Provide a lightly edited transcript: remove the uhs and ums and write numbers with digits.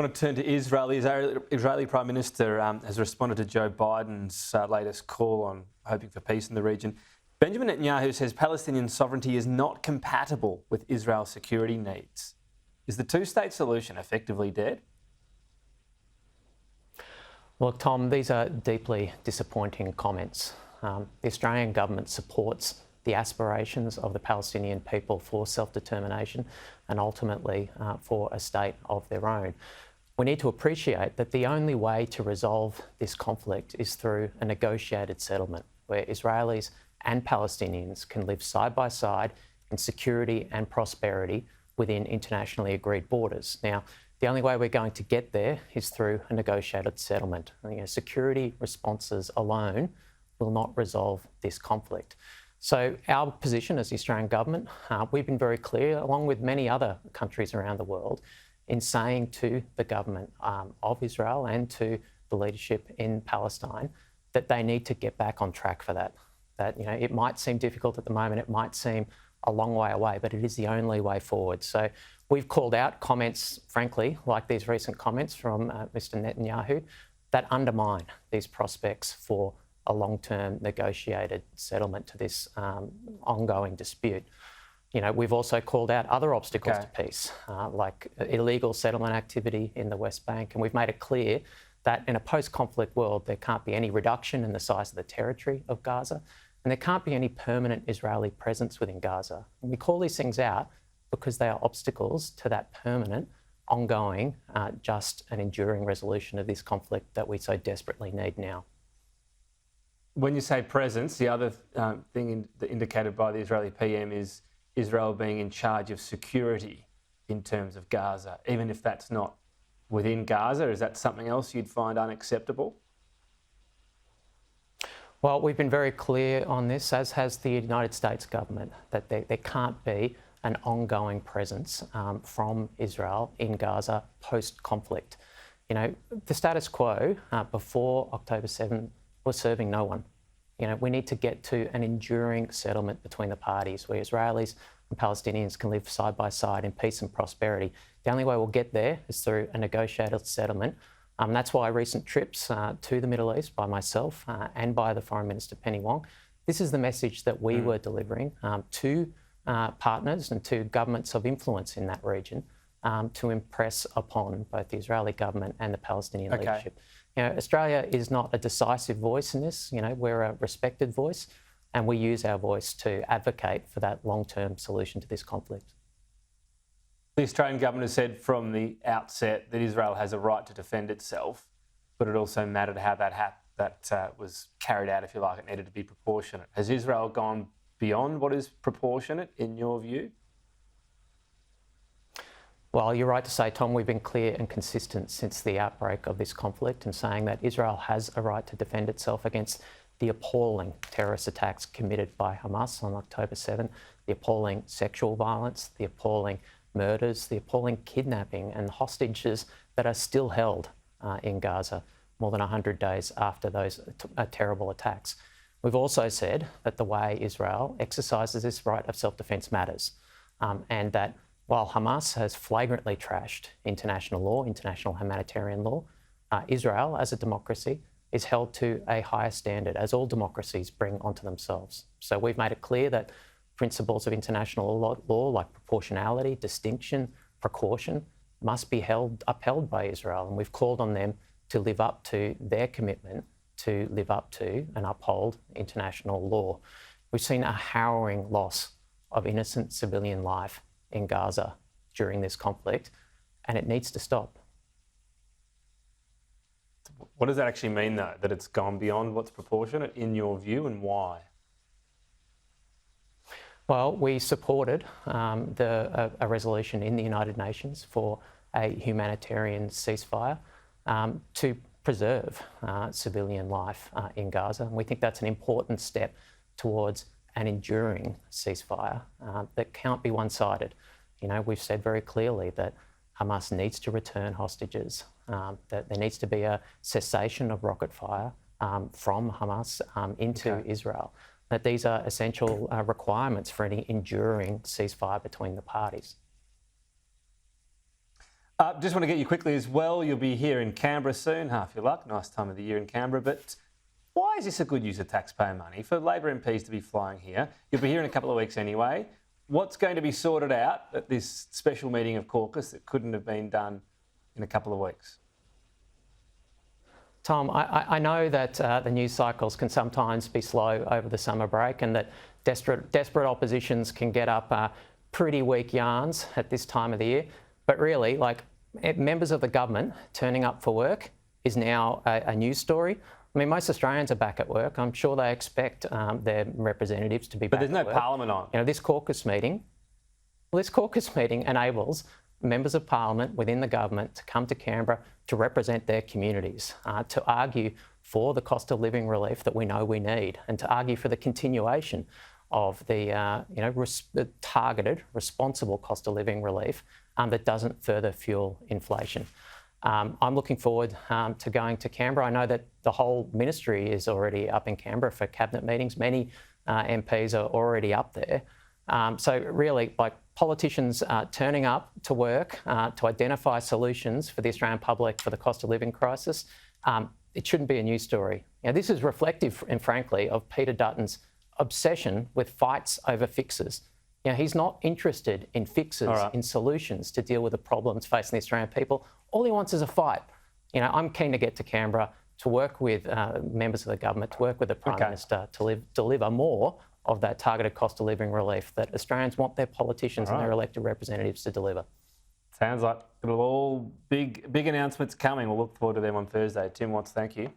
Want to turn to Israel. The Israeli Prime Minister has responded to Joe Biden's latest call on hoping for peace in the region. Benjamin Netanyahu says Palestinian sovereignty is not compatible with Israel's security needs. Is the two-state solution effectively dead? Well, Tom, these are deeply disappointing comments. The Australian government supports the aspirations of the Palestinian people for self-determination and ultimately for a state of their own. We need to appreciate that the only way to resolve this conflict is through a negotiated settlement where Israelis and Palestinians can live side by side in security and prosperity within internationally agreed borders. Now, the only way we're going to get there is through a negotiated settlement. Security responses alone will not resolve this conflict. So our position as the Australian government, we've been very clear, along with many other countries around the world, in saying to the government of Israel and to the leadership in Palestine that they need to get back on track for that. That, it might seem difficult at the moment, it might seem a long way away, but it is the only way forward. So we've called out comments, frankly, like these recent comments from Mr. Netanyahu, that undermine these prospects for a long-term negotiated settlement to this ongoing dispute. We've also called out other obstacles to peace, like illegal settlement activity in the West Bank, and we've made it clear that in a post-conflict world, there can't be any reduction in the size of the territory of Gaza, and there can't be any permanent Israeli presence within Gaza. And we call these things out because they are obstacles to that permanent, ongoing, just and enduring resolution of this conflict that we so desperately need now. When you say presence, the other thing indicated by the Israeli PM is Israel being in charge of security in terms of Gaza, even if that's not within Gaza. Is that something else you'd find unacceptable? Well, we've been very clear on this, as has the United States government, that there can't be an ongoing presence from Israel in Gaza post-conflict. The status quo before October 7 was serving no one. We need to get to an enduring settlement between the parties where Israelis and Palestinians can live side by side in peace and prosperity. The only way we'll get there is through a negotiated settlement. That's why recent trips to the Middle East by myself and by the Foreign Minister Penny Wong, this is the message that we were delivering to partners and to governments of influence in that region to impress upon both the Israeli government and the Palestinian leadership. Australia is not a decisive voice in this. We're a respected voice, and we use our voice to advocate for that long-term solution to this conflict. The Australian government has said from the outset that Israel has a right to defend itself, but it also mattered how that was carried out, if you like. It needed to be proportionate. Has Israel gone beyond what is proportionate, in your view? Well, you're right to say, Tom, we've been clear and consistent since the outbreak of this conflict in saying that Israel has a right to defend itself against the appalling terrorist attacks committed by Hamas on October 7, the appalling sexual violence, the appalling murders, the appalling kidnapping and hostages that are still held in Gaza more than 100 days after those terrible attacks. We've also said that the way Israel exercises this right of self-defence matters, and that while Hamas has flagrantly trashed international law, international humanitarian law, Israel, as a democracy, is held to a higher standard, as all democracies bring onto themselves. So we've made it clear that principles of international law like proportionality, distinction, precaution must be upheld by Israel, and we've called on them to live up to their commitment to live up to and uphold international law. We've seen a harrowing loss of innocent civilian life in Gaza during this conflict, and it needs to stop. What does that actually mean, though, that it's gone beyond what's proportionate, in your view, and why? Well, we supported a resolution in the United Nations for a humanitarian ceasefire to preserve civilian life in Gaza. And we think that's an important step towards an enduring ceasefire that can't be one-sided. We've said very clearly that Hamas needs to return hostages, that there needs to be a cessation of rocket fire from Hamas into Israel, that these are essential requirements for any enduring ceasefire between the parties. Just want to get you quickly as well. You'll be here in Canberra soon, half your luck. Nice time of the year in Canberra. But why is this a good use of taxpayer money for Labor MPs to be flying here? You'll be here in a couple of weeks anyway. What's going to be sorted out at this special meeting of caucus that couldn't have been done in a couple of weeks? Tom, I know that the news cycles can sometimes be slow over the summer break and that desperate oppositions can get up pretty weak yarns at this time of the year. But really, like, members of the government turning up for work is now a news story. I mean, most Australians are back at work. I'm sure they expect their representatives to be back at work. But there's no parliament on. You know, this caucus meeting enables members of parliament within the government to come to Canberra to represent their communities, to argue for the cost of living relief that we know we need, and to argue for the continuation of the the targeted, responsible cost of living relief that doesn't further fuel inflation. I'm looking forward to going to Canberra. I know that the whole ministry is already up in Canberra for cabinet meetings. Many MPs are already up there. So really, like, politicians turning up to work to identify solutions for the Australian public for the cost of living crisis, it shouldn't be a news story. Now, this is reflective, and frankly, of Peter Dutton's obsession with fights over fixes. You know, he's not interested in fixes, in solutions to deal with the problems facing the Australian people. All he wants is a fight. You know, I'm keen to get to Canberra to work with members of the government, to work with the Prime Minister to deliver more of that targeted cost of living relief that Australians want their politicians and their elected representatives to deliver. Sounds like it'll all big announcements coming. We'll look forward to them on Thursday. Tim Watts, thank you.